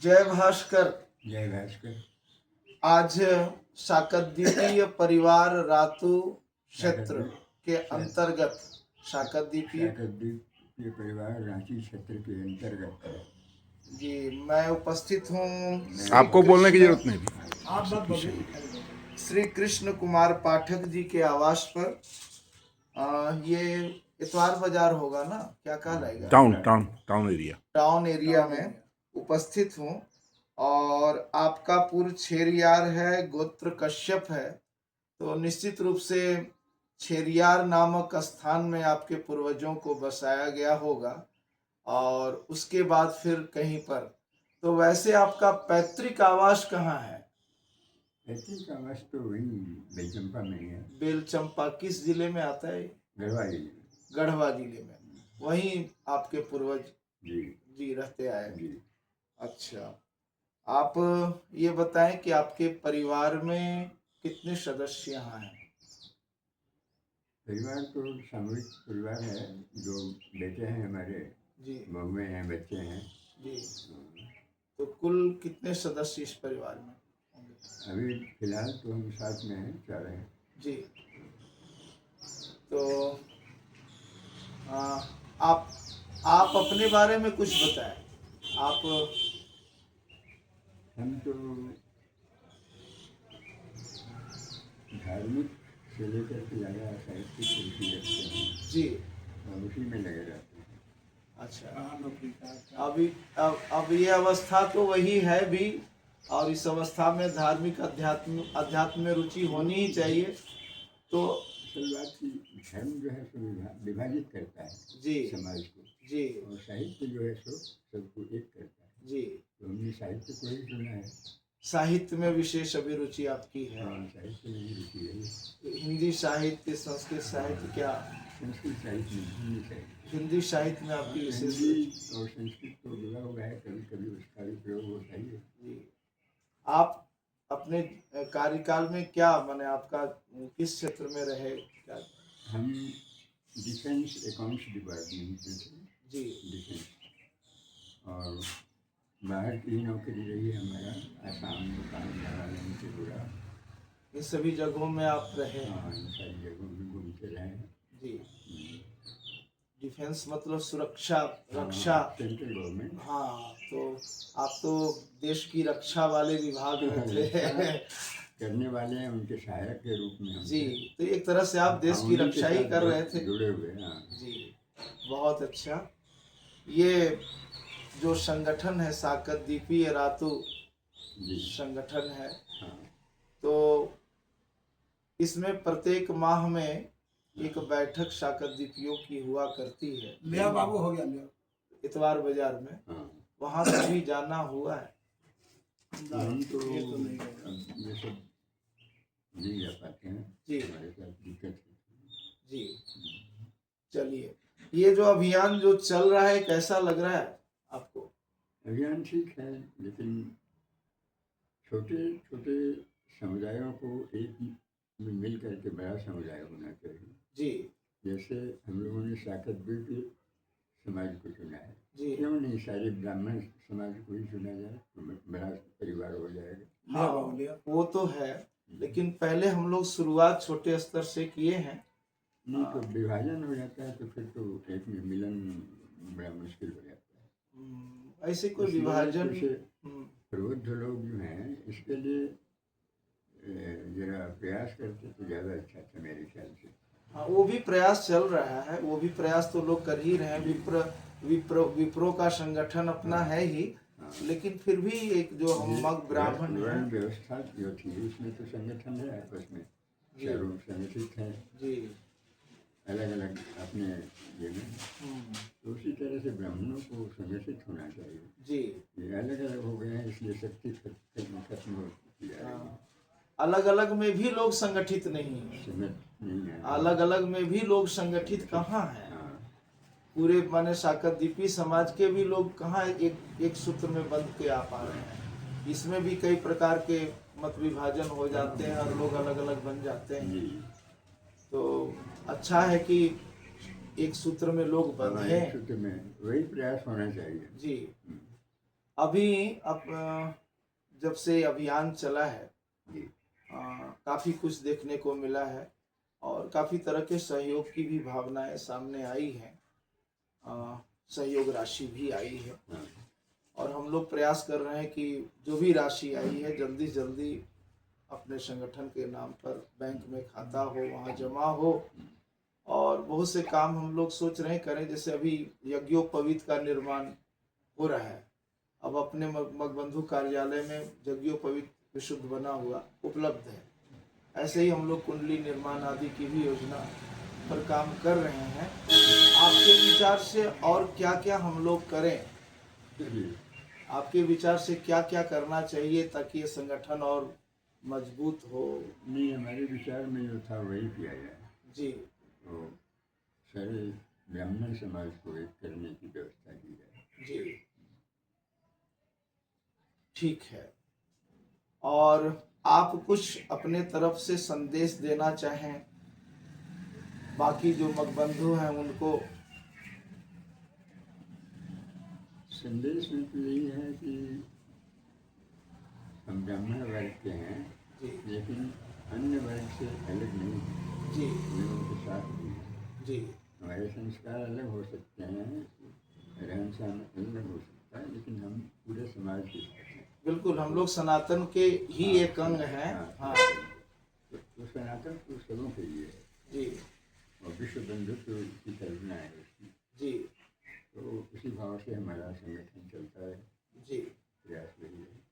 जय भास्कर। जय भास्कर। आज शाकद्वीपीय परिवार रातू क्षेत्र के अंतर्गत शाकद्वीपीय शाकद्वीपीय परिवार रांची क्षेत्र के अंतर्गत जी मैं उपस्थित हूँ। आपको बोलने की जरूरत नहीं थी। आप बात बोलिए। श्री कृष्ण कुमार पाठक जी के आवास पर ये इतवार बाजार होगा ना, क्या कहलाएगा, टाउन एरिया टाउन एरिया में उपस्थित हूँ। और आपका पूर्व छेरियार है, गोत्र कश्यप है, तो निश्चित रूप से छेरियार नामक स्थान में आपके पूर्वजों को बसाया गया होगा और उसके बाद फिर कहीं पर। तो वैसे आपका पैतृक आवास कहाँ है? पैतृक आवास तो वही बेलचंपा में है। बेलचंपा किस जिले में आता है? गढ़वा जिले। गढ़वा जिले में। वहीं आपके पूर्वज जी रहते आए जी। अच्छा, आप ये बताएं कि आपके परिवार में कितने सदस्य यहाँ हैं? परिवार तो सामूहिक परिवार है। 2 बेटे हैं हमारे जी, बहुएं हैं, बच्चे हैं जी। तो कुल कितने सदस्य इस परिवार में होंगे? अभी फिलहाल तो हम साथ में हैं, 4 हैं जी। तो आप अपने बारे में कुछ बताएं। आप हम तो धार्मिक से लेकर के ज़्यादा साहित्यिक रुचि रखते हैं जी, और उसी में लगे रहते हैं। अच्छा, अब ये अवस्था तो वही है भी, और इस अवस्था में धार्मिक अध्यात्म में रुचि होनी ही चाहिए। तो असल बात की धर्म जो है सो विभाजित करता है जी समाज को जी, और साहित्य जो है सो सबको एक करता है जी। तो हमने साहित्य को ही चुना है। साहित्य में विशेष अभिरुचि आपकी है? हाँ, साहित्य में ही रुचि है। हिंदी साहित्य, संस्कृत साहित्य, क्या? संस्कृत साहित्य में, हिंदी साहित्य। हिंदी साहित्य में आपकी विशेष हिंदी और संस्कृत तो जुड़ा हुआ है, कभी कभी उसका भी प्रयोग होता ही है। जी। आप अपने कार्यकाल में क्या माने, आपका किस क्षेत्र में रहे? क्या? हम डिफेंस अकाउंट्स डिपार्टमेंट में थे। जी, डिफेंस और बाहर की नौकरी रही हमारा, आसाम, नेपाल, नागालैंड, त्रिपुरा, इन सभी जगहों में आप रहे? हाँ, इन सारी जगहों में घूमते रहे हैं। जी। डिफेंस मतलब सुरक्षा, रक्षा, हाँ, सेंट्रल गवर्नमेंट। हाँ, तो आप तो देश की रक्षा वाले विभाग में थे। करने वाले हैं, उनके सहायक के रूप में हम जी, थे। तो एक तरह से आप देश की रक्षा ही कर रहे थे। जुड़े हुए। हाँ जी, बहुत अच्छा। ये जो संगठन है शाकद्वीपीय रातू संगठन है, हाँ। तो इसमें प्रत्येक माह में एक बैठक शाकद्वीपियों की हुआ करती है। लिया बाबू हो गया, लिया इतवार बाजार में। हाँ। वहां से भी जाना हुआ है? हम तो ये सब नहीं जा पाते हैं जी, हमारे साथ दिक्कत है। जी। चलिए, ये जो अभियान जो चल रहा है कैसा लग रहा है आपको? अभियान ठीक है, लेकिन छोटे छोटे समुदायों को एक में मिल करके बड़ा समुदाय होना चाहिए। जी, जैसे हम लोगों ने शाकद्वीपीय समाज को चुना है, जी। क्यों नहीं सारे ब्राह्मण समाज को ही चुना जाए तो बड़ा परिवार हो जाएगा। हाँ, वो तो है, लेकिन पहले हम लोग शुरुआत छोटे स्तर से किए हैं। नहीं तो विभाजन हो जाता है तो फिर तो एक में मिलन बड़ा मुश्किल हो जाता है। ऐसे कोई विभाजन प्रबुद्ध लोग जो हैं इसके लिए जरा प्रयास करते तो ज़्यादा अच्छा था मेरे ख्याल से। हाँ, वो भी प्रयास चल रहा है, वो भी प्रयास तो लोग कर ही रहे हैं। विप्रो का संगठन अपना है ही, लेकिन फिर भी एक जो हम मग ब्राह्मण है व्यवस्था जो थी इसमें तो संगठन है, आपस में चारों संगठित हैं जी, अलग अलग अपने ये में। तो उसी तरह से ब्राह्मणों को संगठित होना चाहिए जी। ये अलग अलग हो गए हैं, इसलिए शक्ति खत्म हो जा रही है। अलग अलग में भी लोग संगठित नहीं है, अलग अलग में भी लोग संगठित कहाँ है? पूरे माने शाकद्वीपी समाज के भी लोग कहाँ एक सूत्र में बंध के आ पा रहे हैं? इसमें भी कई प्रकार के मत विभाजन हो जाते हैं और लोग अलग अलग बन जाते हैं। तो अच्छा है कि एक सूत्र में लोग बंधे। एक सूत्र में वही प्रयास होना चाहिए। जी, अभी जब से अभियान चला है जी काफ़ी कुछ देखने को मिला है और काफ़ी तरह के सहयोग की भी भावनाएं सामने आई हैं। सहयोग राशि भी आई है हाँ और हम लोग प्रयास कर रहे हैं कि जो भी राशि आई है जल्दी जल्दी अपने संगठन के नाम पर बैंक में खाता हो, वहाँ जमा हो। और बहुत से काम हम लोग सोच रहे हैं करें, जैसे अभी यज्ञोपवीत का निर्माण हो रहा है। अब अपने मगबंधु कार्यालय में यज्ञोपवीत विशुद्ध बना हुआ उपलब्ध है। ऐसे ही हम लोग कुंडली निर्माण आदि की भी योजना पर काम कर रहे हैं। आपके विचार से और क्या क्या हम लोग करें, जी आपके विचार से क्या क्या करना चाहिए ताकि ये संगठन और मजबूत हो? नहीं, हमारे विचार में जो था वही किया जाए। जी तो सारे ब्राह्मण समाज को एक करने की व्यवस्था की जाए। जी ठीक है। और आप कुछ अपने तरफ से संदेश देना चाहें बाकी जो मगबंधु हैं उनको? संदेश में तो यही है कि हम ब्राह्मण वर्ग के हैं, जी लेकिन अन्य वर्ग से अलग नहीं हैं। जी लोगों के साथ भी हैं। जी हमारे संस्कार अलग हो सकते हैं, रहन सहन अलग हो सकता है, लेकिन हम पूरे समाज के साथ हैं। बिल्कुल, हम लोग सनातन के ही एक अंग हैं। हाँ तो सनातन तो सबों के लिए है जी और विश्व बंधुत्व की कल्पना है उसकी। जी तो उसी भाव से हमारा संगठन चलता है। जी प्रयास वही है,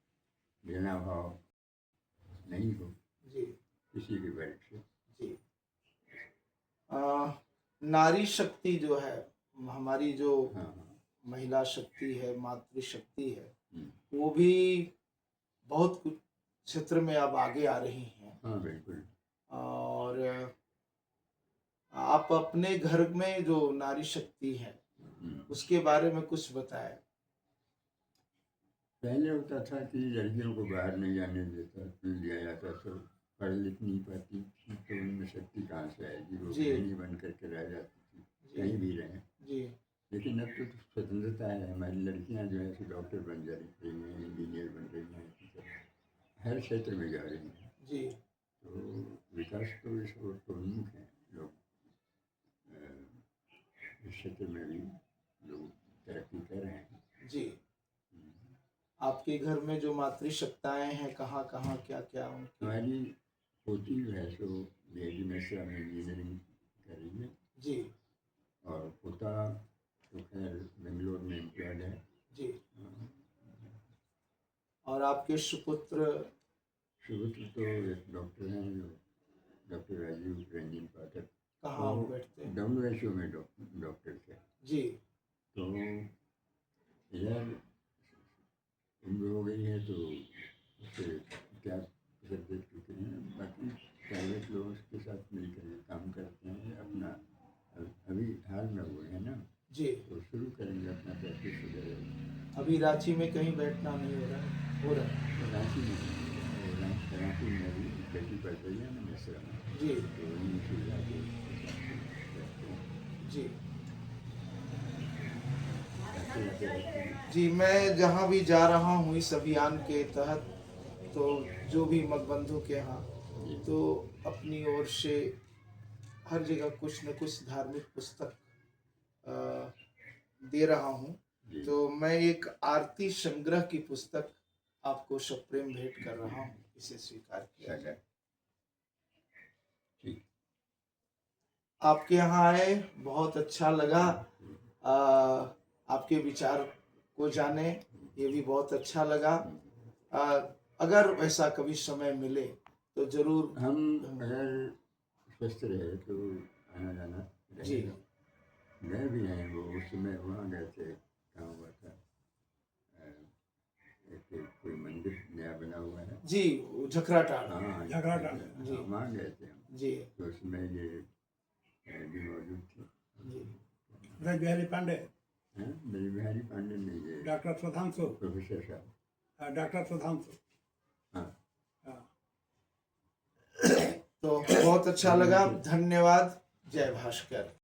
घृणा भाव नहीं हो जी किसी भी वर्ग से। जी नारी शक्ति जो है, हमारी जो हाँ हाँ महिला शक्ति है, मातृशक्ति है, हम्म, वो भी बहुत कुछ क्षेत्र में अब आगे आ रही हैं। हाँ बिल्कुल। और आप अपने घर में जो नारी शक्ति है उसके बारे में कुछ बताएं। पहले होता था कि लड़कियों को बाहर नहीं जाने दिया जाता, तो पढ़ लिख नहीं पाती थी, तो उनमें शक्ति कहाँ से आएगी? वो जी। गृहिणी बन करके रह जाती थी, कहीं भी रहें। जी लेकिन अब तो स्वतंत्रता है, हमारी लड़कियां जो है सो डॉक्टर बन जा रही हैं, इंजीनियर बन रही हैं, टीचर, हर क्षेत्र में जा रही हैं। जी तो विकास तो इस ओर तो उन्मुख है लोग। इस क्षेत्र में भी लोग तरक्की कर रहे हैं। जी आपके घर में जो मातृशक्ताएं हैं कहाँ कहाँ क्या क्या उनकी? हमारी पोती जो है सो बेटी मिश्रा में इंजीनियरिंग कर रही है जी और पोता तो खैर बेंगलोर में एम्प्लॉयड है। जी और आपके सुपुत्र? सुपुत्र तो एक डॉक्टर हैं, जो डॉक्टर राजीव रंजन पाठक, कहाँ वो बैठते हैं? WHO में डॉक्टर थे। जी तो इधर उम्र हो गई है तो उससे क्या सब्जेक्ट चुके हैं, बाकी प्राइवेट लोगों के साथ मिलकर काम करते हैं अपना। अभी हाल में हुए हैं ना, जी तो शुरू करेंगे अपना प्रैक्टिस वगैरह। अभी रांची में कहीं बैठना नहीं हो रहा है? हो रहा है तो रांची में भी बेटी पढ़ रही है ना मिश्रा में, जी तो वहीं से जाके रहते हैं। जी रहते हैं। जी मैं जहाँ भी जा रहा हूँ इस अभियान के तहत, तो जो भी मगबंधु के यहाँ, तो अपनी ओर से हर जगह कुछ न कुछ धार्मिक पुस्तक दे रहा हूँ। तो मैं एक आरती संग्रह की पुस्तक आपको सप्रेम भेंट कर रहा हूँ, इसे स्वीकार किया जाए। ठीक। आपके यहाँ आए, बहुत अच्छा लगा। आपके विचार को जाने, ये भी बहुत अच्छा लगा। अगर वैसा कभी समय मिले तो जरूर हम अगर स्वस्थ रहे तो आना जाना जी रहेगा। गए भी हैं, वो उस समय वहाँ गए थे, कहाँ हुआ था, एक कोई मंदिर नया बना हुआ है जी झकराटाड़। हाँ झकराटाड़। जी। वहाँ गए थे हम। जी तो उसमें ये भी मौजूद थे। जी ब्रज बिहारी पांडे, ब्रज बिहारी पांडे ने, ये डॉक्टर सुधांशु, प्रोफेसर साहब। डॉक्टर सुधांशु। हाँ हाँ। तो बहुत अच्छा लगा, धन्यवाद। जय भास्कर।